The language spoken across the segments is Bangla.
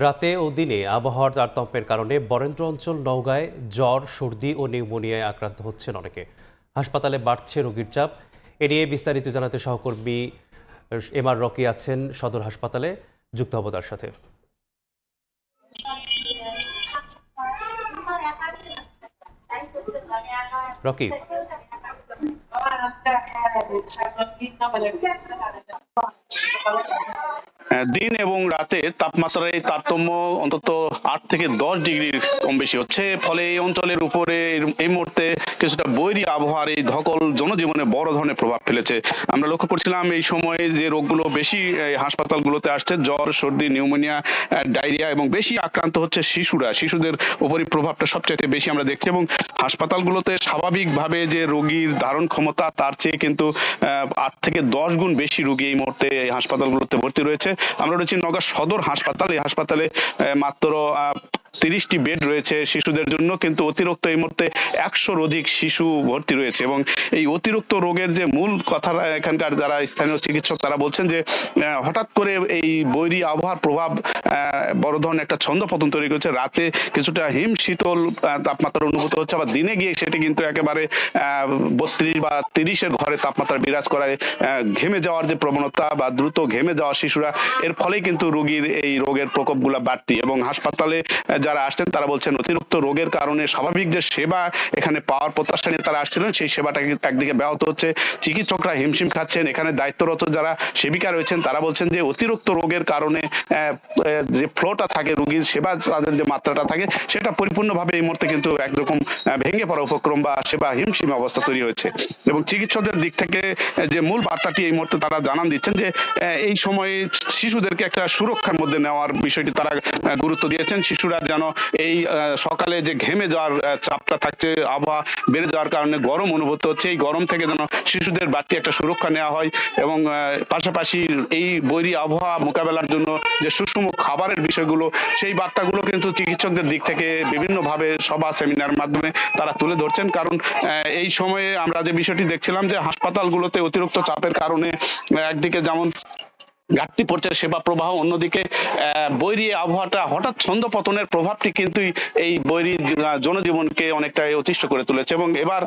রাতে ও দিনে আবহাওয়ার তারতম্যের কারণে বরেন্দ্র অঞ্চল নওগাঁয় জ্বর, সর্দি ও নিউমোনিয়ায় আক্রান্ত হচ্ছেন অনেকে। হাসপাতালে বাড়ছে রোগীর চাপ। এ নিয়ে বিস্তারিত জানাতে সহকর্মী এমআর রকি আছেন সদর হাসপাতালে, যুক্ত হব তার সাথে। রকি, দিন এবং রাতে তাপমাত্রার এই তারতম্য অন্তত 8 থেকে 10 ডিগ্রির কম বেশি হচ্ছে। ফলে এই অঞ্চলের উপরে এই মুহূর্তে কিছুটা বৈরী আবহাওয়ার এই ধকল জনজীবনে বড় ধরনের প্রভাব ফেলেছে। আমরা লক্ষ্য করছিলাম এই সময়ে যে রোগগুলো বেশি এই হাসপাতালগুলোতে আসছে, জ্বর, সর্দি, নিউমোনিয়া, ডায়রিয়া, এবং বেশি আক্রান্ত হচ্ছে শিশুদের উপরই প্রভাবটা সবচেয়ে বেশি আমরা দেখছি। এবং হাসপাতালগুলোতে স্বাভাবিকভাবে যে রোগীর ধারণ ক্ষমতা তার চেয়ে কিন্তু 8 থেকে 10 গুণ বেশি রোগী এই মুহূর্তে এই হাসপাতালগুলোতে ভর্তি রয়েছে। আমরা রয়েছি নওগাঁ সদর হাসপাতাল। এই হাসপাতালে মাত্র 30টি বেড রয়েছে শিশুদের জন্য, কিন্তু অতিরিক্ত এই মুহূর্তে 100-র অধিক শিশু ভর্তি রয়েছে। এবং এই অতিরিক্ত রোগের যে মূল কথা, এখানকার যারা স্থানীয় চিকিৎসক তারা বলছেন যে হঠাৎ করে এই বৈরী আবহাওয়ার প্রভাব বড় ধরনের একটা ছন্দপতন তৈরি করেছে। রাতে কিছুটা হিম শীতল তাপমাত্রা অনুভূত হচ্ছে, আবার দিনে গিয়ে সেটি কিন্তু একেবারে 32 বা 30-এর ঘরে তাপমাত্রা বিরাজ করায় ঘেমে যাওয়ার যে প্রবণতা বা দ্রুত ঘেমে যাওয়া শিশুরা, এর ফলেই কিন্তু রোগীর এই রোগের প্রকোপগুলো বাড়তি। এবং হাসপাতালে যারা আসছেন তারা বলছেন অতিরিক্ত রোগের কারণে স্বাভাবিক যে সেবা এখানে পাওয়ার প্রত্যাশা নিয়ে তারা আসছিলেন, সেই সেবাটা একদিকে ব্যাহত হচ্ছে। চিকিৎসকরা হিমশিম খাচ্ছেন। এখানে দায়িত্বরত যারা সেবিকা রয়েছেন তারা বলছেন যে অতিরিক্ত রোগের কারণে যে ফ্লোটা থাকে, রোগীর সেবা তাদের যে মাত্রাটা থাকে, সেটা পরিপূর্ণভাবে এই মুহূর্তে কিন্তু একরকম ভেঙে পড়া উপক্রম বা সেবা হিমশিম অবস্থা তৈরি হয়েছে। এবং চিকিৎসকদের দিক থেকে যে মূল বার্তাটি এই মুহূর্তে তারা জানান দিচ্ছেন যে এই সময়ে শিশুদেরকে একটা সুরক্ষার মধ্যে নেওয়ার বিষয়টি তারা গুরুত্ব দিয়েছেন। শিশুরা যেন এই সকালে যে ঘেমে যাওয়ার চাপটা থাকছে, আবহাওয়া বেড়ে যাওয়ার কারণে গরম অনুভূত হচ্ছে, এই গরম থেকে যেন শিশুদের বাড়তি একটা সুরক্ষা নেওয়া হয়। এবং পাশাপাশি এই বৈরী আবহাওয়া মোকাবেলার জন্য যে সুষম খাবারের বিষয়গুলো, সেই বার্তাগুলো কিন্তু চিকিৎসকদের দিক থেকে বিভিন্নভাবে সভা সেমিনার মাধ্যমে তারা তুলে ধরছেন। কারণ এই সময়ে আমরা যে বিষয়টি দেখছিলাম যে হাসপাতালগুলোতে অতিরিক্ত চাপের কারণে একদিকে যেমন ঘাটতি পড়ছে সেবা প্রবাহ, অন্যদিকে বৈরী আবহাওয়াটা হঠাৎ ছন্দপতনের প্রভাবটি কিন্তু এই বৈরী জনজীবনকে অনেকটা অতিষ্ঠ করে তুলেছে। এবং এবার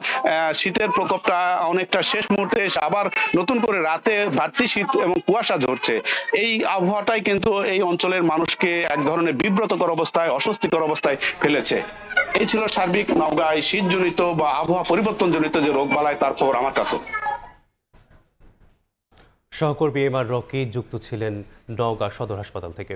শীতের প্রকোপটা অনেকটা শেষ মুহূর্তে এসে আবার নতুন করে রাতে বাড়তি শীত এবং কুয়াশা ঝরছে। এই আবহাওয়াটাই কিন্তু এই অঞ্চলের মানুষকে এক ধরনের বিব্রতকর অবস্থায়, অস্বস্তিকর অবস্থায় ফেলেছে। এই ছিল সার্বিক নওগাঁয় শীতজনিত বা আবহাওয়া পরিবর্তনজনিত যে রোগ বালাই, তারপর আমার কাছে। সহকর্মী এমআর রকি যুক্ত ছিলেন নওগাঁ সদর হাসপাতাল থেকে।